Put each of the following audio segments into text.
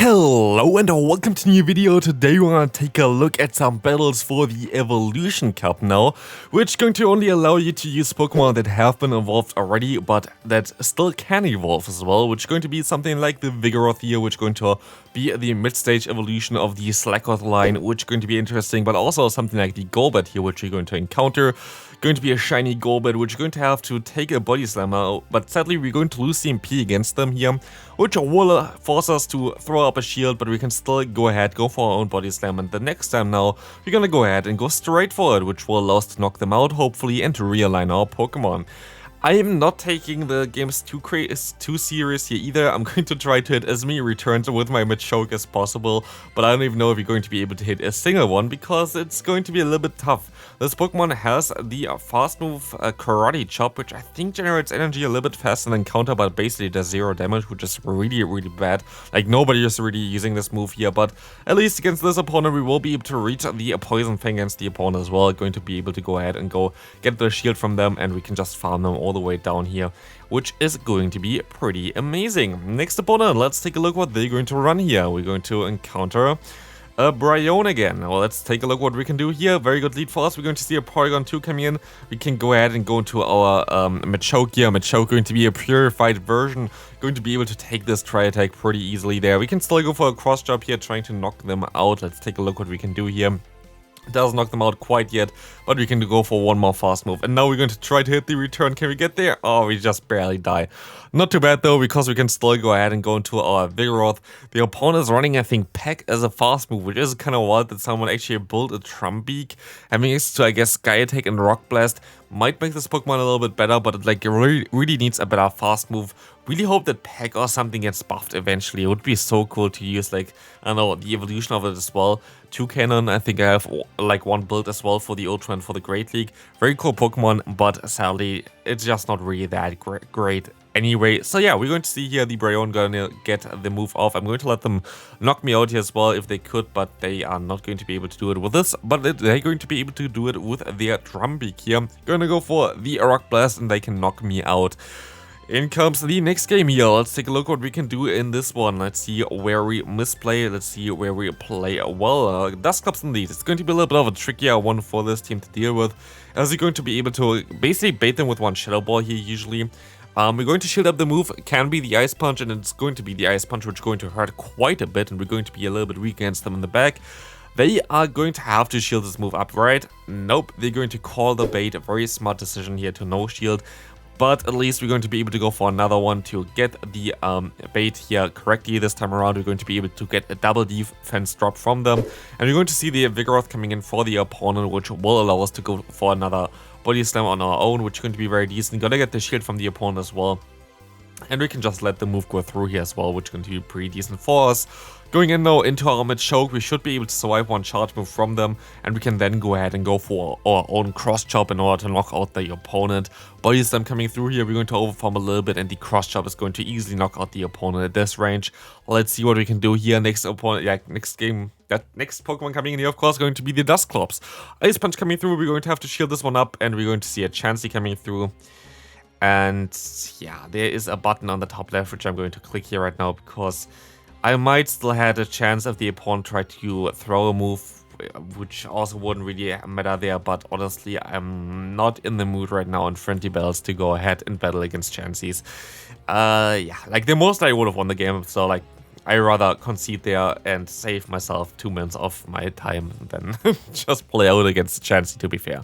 Hello and welcome to a new video. Today we're gonna take a look at some battles for the Evolution Cup now, which is going to only allow you to use Pokemon that have been evolved already, but that still can evolve as well, which is going to be something like the Vigoroth here, which is going to be the mid-stage evolution of the Slakoth line, which is going to be interesting, but also something like the Golbat here, which you're going to encounter. Going to be a shiny Golbat, which is going to have to take a Body Slammer, but sadly we're going to lose CMP against them here, which will force us to throw up a shield, but we can still go ahead, go for our own Body Slam, and the next time now, we're gonna go ahead and go straight for it, which will allow us to knock them out, hopefully, and to realign our Pokemon. I am not taking the games too serious here either. I'm going to try to hit as many returns with my Machoke as possible, but I don't even know if you're going to be able to hit a single one because it's going to be a little bit tough. This Pokemon has the fast move Karate Chop, which I think generates energy a little bit faster than Counter, but basically does 0 damage, which is really bad. Like, nobody is really using this move here, but at least against this opponent, we will be able to reach the Poison Fang against the opponent as well. Going to be able to go ahead and go get the shield from them, and we can just farm them all the way down here, which is going to be pretty amazing. Next opponent, let's take a look what they're going to run here. We're going to encounter a Broguiere again. Well, let's take a look what we can do here. Very good lead for us. We're going to see a Porygon 2 coming in. We can go ahead and go into our Machoke here. Machoke going to be a purified version. Going to be able to take this Tri-Attack pretty easily there. We can still go for a cross jump here, trying to knock them out. Let's take a look what we can do here. Doesn't knock them out quite yet, but we can go for one more fast move. And now we're going to try to hit the return. Can we get there? Oh, we just barely die. Not too bad though, because we can still go ahead and go into our Vigoroth. The opponent is running, I think, Peck as a fast move, which is kind of wild that someone actually built a Trumbeak. Having access to, I guess, Sky Attack and Rock Blast might make this Pokemon a little bit better, but it really needs a better fast move. Really hope that Peck or something gets buffed eventually. It would be so cool to use, like, I don't know, the evolution of it as well. 2 Cannon, I think I have like one build as well for the Ultra and for the Great League. Very cool Pokemon, but sadly, it's just not really that great anyway. So yeah, we're going to see here the Broguiere gonna get the move off. I'm going to let them knock me out here as well if they could, but they are not going to be able to do it with this. But they're going to be able to do it with their Trumbeak here. Gonna go for the Rock Blast and they can knock me out. In comes the next game here. Let's take a look what we can do in this one. Let's see where we misplay. Let's see where we play well. Dusclops indeed. It's going to be a little bit of a trickier one for this team to deal with, as you're going to be able to basically bait them with one Shadow Ball here usually. We're going to shield up the move. Can be the Ice Punch, and it's going to be the Ice Punch, which is going to hurt quite a bit, and we're going to be a little bit weak against them in the back. They are going to have to shield this move up, right? Nope. They're going to call the bait. A very smart decision here to no shield. But at least we're going to be able to go for another one to get the bait here correctly. This time around, we're going to be able to get a double defense drop from them. And we're going to see the Vigoroth coming in for the opponent, which will allow us to go for another Body Slam on our own, which is going to be very decent. Gotta get the shield from the opponent as well. And we can just let the move go through here as well, which is going to be pretty decent for us. Going in now into our Machoke, we should be able to survive one charge move from them, and we can then go ahead and go for our own cross chop in order to knock out the opponent. Body Slam coming through here, we're going to overform a little bit, and the cross chop is going to easily knock out the opponent at this range. Let's see what we can do here. Next opponent, yeah, next game. That next Pokemon coming in here, of course, going to be the Dusclops. Ice Punch coming through, we're going to have to shield this one up, and we're going to see a Chansey coming through. And yeah, there is a button on the top left, which I'm going to click here right now, because I might still have a chance if the opponent tried to throw a move, which also wouldn't really matter there, but honestly, I'm not in the mood right now on friendly battles to go ahead and battle against Chanseys. Yeah, like, the most I would have won the game, so like, I rather concede there and save myself 2 minutes of my time than just play out against Chansey, to be fair.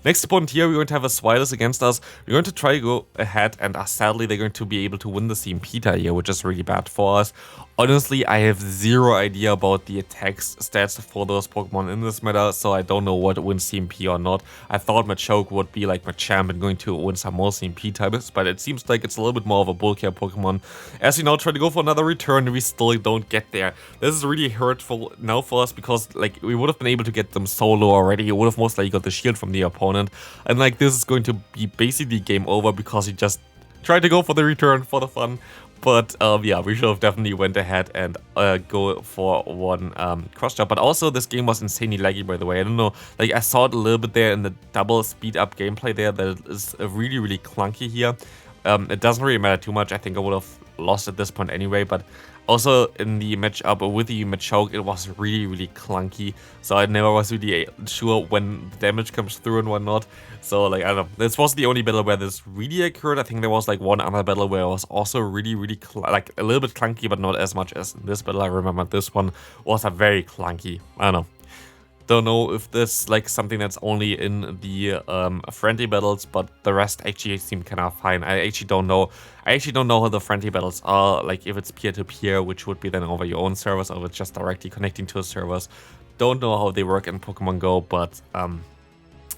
Next opponent here, we're going to have a Zweilous against us. We're going to try to go ahead, and sadly, they're going to be able to win the CMP tie here, which is really bad for us. Honestly, I have zero idea about the attack stats for those Pokemon in this meta, so I don't know what wins CMP or not. I thought Machoke would be like Machamp and going to win some more CMP types, but it seems like it's a little bit more of a bulkier Pokemon. As we now try to go for another return, we still don't get there. This is really hurtful now for us, because like, we would have been able to get them so low already. You would have most likely got the shield from the opponent, and like, this is going to be basically game over because he just tried to go for the return for the fun. But yeah, we should have definitely went ahead and go for one cross jump. But also, this game was insanely laggy, by the way. I don't know, like, I saw it a little bit there in the double speed up gameplay there, that it is really clunky here. It doesn't really matter too much. I think I would have lost at this point anyway, but Also, in the matchup with the Machoke, it was really clunky, so I never was really sure when the damage comes through and whatnot. So, like, I don't know, this was the only battle where this really occurred. I think there was, like, one other battle where it was also really like, a little bit clunky, but not as much as in this battle. I remember this one was a very clunky, I don't know. Don't know if this like something that's only in the friendly battles, but the rest actually seem kind of fine. I actually don't know how the friendly battles are, like if it's peer-to-peer, which would be then over your own servers, or if it's just directly connecting to a servers. Don't know how they work in Pokemon Go, but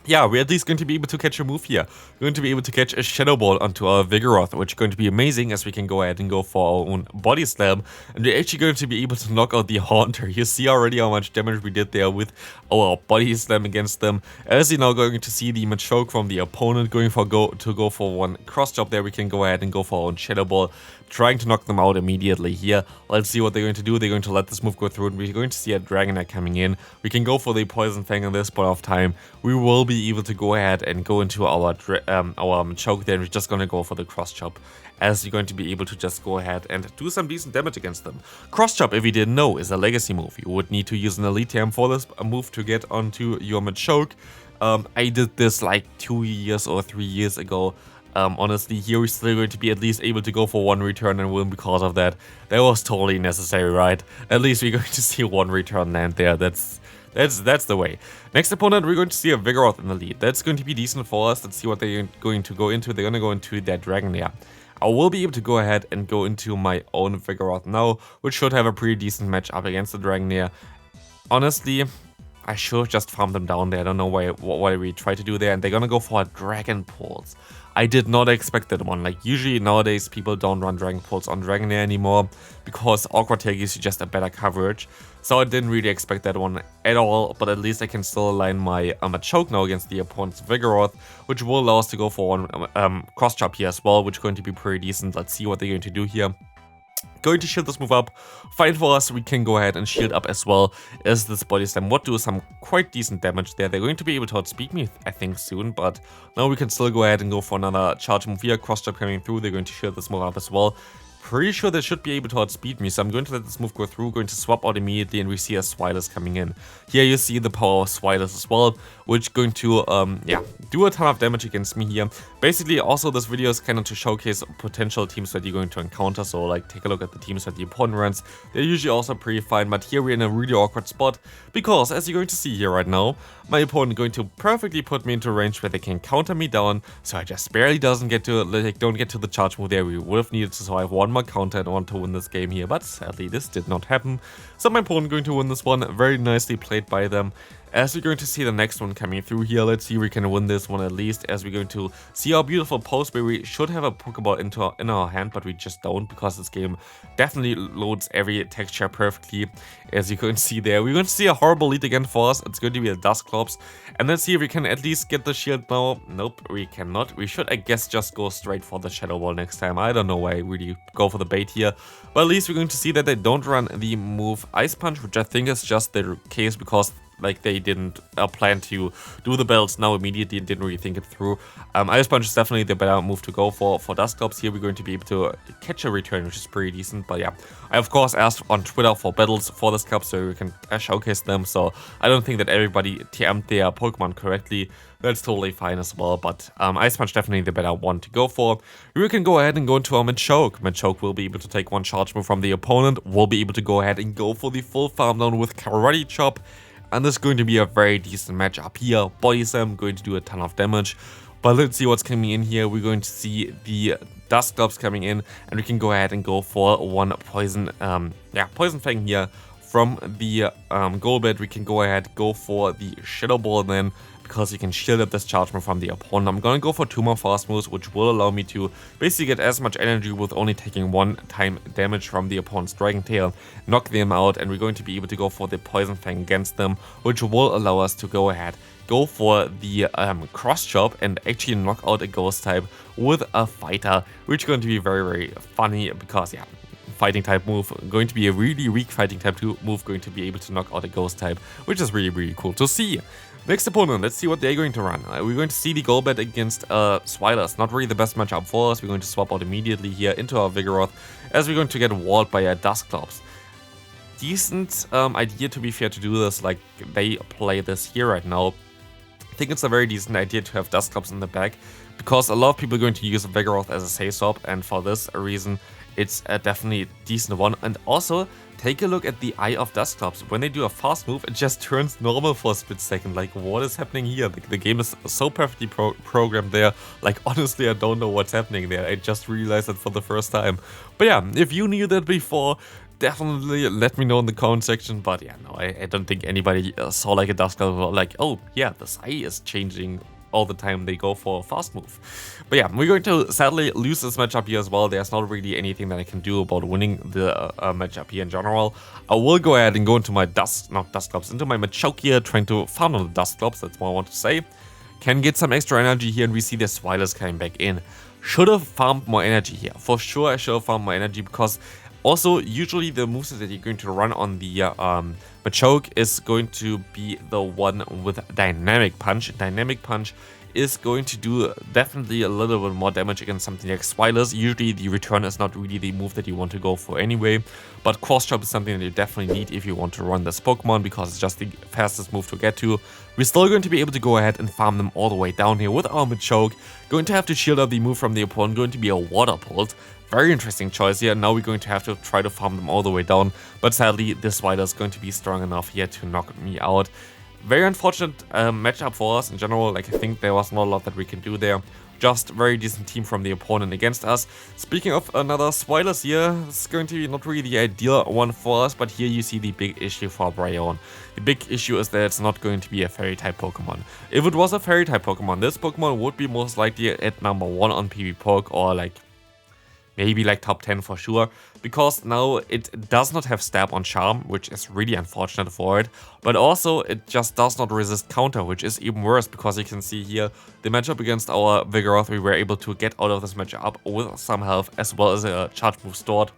yeah, we're at least going to be able to catch a move here. We're going to be able to catch a Shadow Ball onto our Vigoroth, which is going to be amazing as we can go ahead and go for our own Body Slam. And we're actually going to be able to knock out the Haunter. You see already how much damage we did there with our Body Slam against them. As you're now going to see the Machoke from the opponent going for go for one cross chop there, we can go ahead and go for our own Shadow Ball, trying to knock them out immediately here. Let's see what they're going to do. They're going to let this move go through, and we're going to see a Dragonite coming in. We can go for the Poison Fang in this point of time. We will be able to go ahead and go into our Machoke there, and we're just going to go for the cross chop, as you're going to be able to just go ahead and do some decent damage against them. Cross chop, if you didn't know, is a legacy move. You would need to use an elite term for this move to get onto your Machoke. I did this like 2 years or 3 years ago. Honestly, here we're still going to be at least able to go for one return and win because of that. That was totally necessary, right? At least we're going to see one return land there. That's the way. Next opponent, we're going to see a Vigoroth in the lead. That's going to be decent for us. Let's see what they're going to go into. They're going to go into their Dragonair. I will be able to go ahead and go into my own Vigoroth now, which should have a pretty decent matchup against the Dragonair. Honestly, I should have just farmed them down there. I don't know why we try to do there. And they're going to go for a Dragon Pulse. I did not expect that one. Like, usually nowadays people don't run Dragon Pulse on Dragonair anymore because Awkward Tail gives you just a better coverage. So I didn't really expect that one at all, but at least I can still align my Machoke now against the opponent's Vigoroth, which will allow us to go for one cross chop here as well, which is going to be pretty decent. Let's see what they're going to do here. Going to shield this move up. Fine for us, we can go ahead and shield up as well as this Body Slam would do some quite decent damage there. They're going to be able to outspeed me, I think, soon, but now we can still go ahead and go for another charge move here. Cross chop coming through. They're going to shield this move up as well. Pretty sure they should be able to outspeed me, so I'm going to let this move go through, going to swap out immediately, and we see a Zweilous coming in. Here you see the power of Zweilous as well, which is going to, yeah, do a ton of damage against me here. Basically, also this video is kind of to showcase potential teams that you're going to encounter, so like take a look at the teams that the opponent runs. They're usually also pretty fine, but here we're in a really awkward spot, because as you're going to see here right now, my opponent is going to perfectly put me into a range where they can counter me down, so I just barely don't get to the charge move there. We would have needed to survive one more counter and want to win this game here, but sadly this did not happen. So my opponent going to win this one. Very nicely played by them. As we're going to see the next one coming through here, let's see if we can win this one at least, as we're going to see our beautiful post where we should have a Pokeball in our hand, but we just don't, because this game definitely loads every texture perfectly. As you can see there, we're going to see a horrible lead again for us. It's going to be a Dusclops, and let's see if we can at least get the shield now. Nope, we cannot. We should, I guess, just go straight for the Shadow Ball next time. I don't know why I really go for the bait here, but at least we're going to see that they don't run the move Ice Punch, which I think is just the case because like they didn't plan to do the belts now immediately and didn't really think it through. Ice Punch is definitely the better move to go for Dusclops. Here we're going to be able to catch a return, which is pretty decent. But yeah, I of course asked on Twitter for battles for this cup so we can showcase them. So I don't think that everybody TM'd their Pokemon correctly. That's totally fine as well, but Ice Punch definitely the better one to go for. We can go ahead and go into our Machoke. Machoke will be able to take one charge move from the opponent. We'll be able to go ahead and go for the full farm down with Karate Chop. And this is going to be a very decent matchup here. Body Slam going to do a ton of damage. But let's see what's coming in here. We're going to see the Dusclops coming in, and we can go ahead and go for one Poison Fang here. From the Golbat, we can go ahead, go for the Shadow Ball then, because you can shield up this charge move from the opponent. I'm going to go for 2 more fast moves, which will allow me to basically get as much energy with only taking 1 time damage from the opponent's Dragon Tail, knock them out, and we're going to be able to go for the Poison Fang against them, which will allow us to go ahead, go for the cross chop and actually knock out a ghost type with a fighter, which is going to be very funny because, yeah, fighting type move, going to be a really weak fighting type move, going to be able to knock out a ghost type, which is really cool to see. Next opponent, let's see what they're going to run. We're going to see the Golbat against Zweilous. Not really the best matchup for us. We're going to swap out immediately here into our Vigoroth, as we're going to get walled by a Dusclops. Decent idea, to be fair, to do this like they play this here right now. I think it's a very decent idea to have Dusclops in the back, because a lot of people are going to use Vigoroth as a safe swap, and for this reason, it's a definitely decent one. And also, take a look at the eye of Dusclops. When they do a fast move, it just turns normal for a split second. Like, what is happening here? The game is so perfectly programmed there. Like, honestly, I don't know what's happening there. I just realized it for the first time. But yeah, if you knew that before, definitely let me know in the comment section. But yeah, no, I don't think anybody saw like a Dusclops like, oh yeah, this eye is changing all the time they go for a fast move. But yeah, we're going to sadly lose this matchup here as well. There's not really anything that I can do about winning the matchup here in general. I will go ahead and go into my into my Machoke here, trying to farm on the Dusclops, that's what I want to say. Can get some extra energy here, and we see the Zweilous coming back in. Should have farmed more energy here. For sure I should have farmed more energy, because also, usually the moveset that you're going to run on the Machoke is going to be the one with Dynamic Punch. Dynamic Punch is going to do definitely a little bit more damage against something like Zweilous. Usually the return is not really the move that you want to go for anyway, but Cross Chop is something that you definitely need if you want to run this Pokemon, because it's just the fastest move to get to. We're still going to be able to go ahead and farm them all the way down here with our Machoke. Going to have to shield up the move from the opponent, going to be a Water Pult. Very interesting choice here. Now we're going to have to try to farm them all the way down, but sadly this Zweilous is going to be strong enough here to knock me out. Very unfortunate matchup for us in general. Like, I think there was not a lot that we can do there. Just very decent team from the opponent against us. Speaking of another Zweilous here, it's going to be not really the ideal one for us, but here you see the big issue for Broguiere. The big issue is that it's not going to be a fairy type Pokemon. If it was a fairy type Pokemon, this Pokemon would be most likely at number 1 on PvPoke, or like maybe like top 10 for sure, because now it does not have stab on charm, which is really unfortunate for it, but also it just does not resist counter, which is even worse, because you can see here the matchup against our Vigoroth, we were able to get out of this matchup with some health as well as a charge move stored.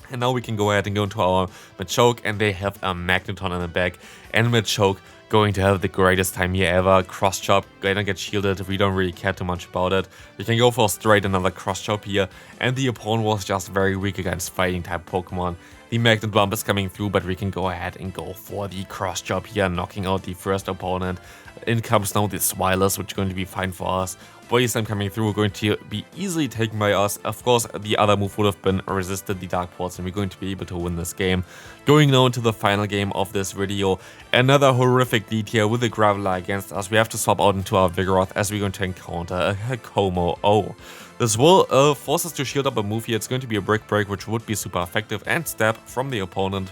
And now we can go ahead and go into our Machoke, and they have a Magneton in the back, and Machoke going to have the greatest time here ever. Cross Chop, gonna get shielded, we don't really care too much about it. We can go for straight another Cross Chop here, and the opponent was just very weak against fighting type Pokemon. The Magnet Bump is coming through, but we can go ahead and go for the Cross Chop here, knocking out the first opponent. In comes now the Zweilous, which is going to be fine for us. Body Slam coming through, going to be easily taken by us. Of course, the other move would have been resisted the Dark Pulse, and we're going to be able to win this game. Going now into the final game of this video. Another horrific lead here with the Graveler against us. We have to swap out into our Vigoroth, as we're going to encounter a Como O. This will force us to shield up a move here. It's going to be a Brick Break, which would be super effective, and Stab from the opponent.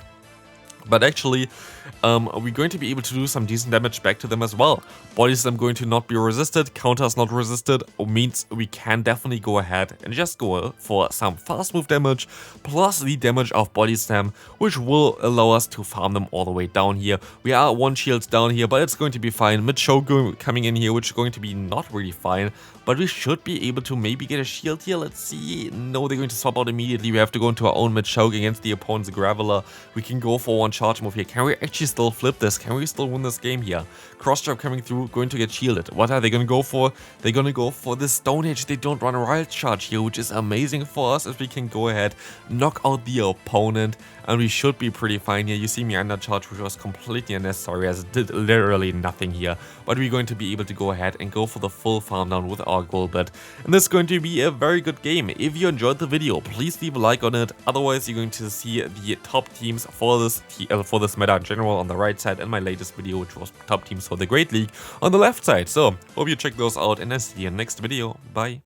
But actually, we're going to be able to do some decent damage back to them as well. Body Slam going to not be resisted, counters not resisted, means we can definitely go ahead and just go for some fast move damage, plus the damage of Body Slam, which will allow us to farm them all the way down here. We are 1 shield down here, but it's going to be fine. Machoke coming in here, which is going to be not really fine, but we should be able to maybe get a shield here. Let's see. No, they're going to swap out immediately. We have to go into our own Machoke against the opponent's Graveler. We can go for 1 charge move here. Can we actually still flip this? Can we still win this game here? Cross Chop coming through, going to get shielded. What are they going to go for? They're going to go for the Stone Age. They don't run a Wild Charge here, which is amazing for us, as we can go ahead, knock out the opponent, and we should be pretty fine here. You see me undercharge, which was completely unnecessary, as it did literally nothing here. But we're going to be able to go ahead and go for the full farm down with our Golbat. And this is going to be a very good game. If you enjoyed the video, please leave a like on it. Otherwise, you're going to see the top teams for this meta in general on the right side, and my latest video, which was top teams for the Great League, on the left side. So, hope you check those out, and I'll see you in the next video. Bye.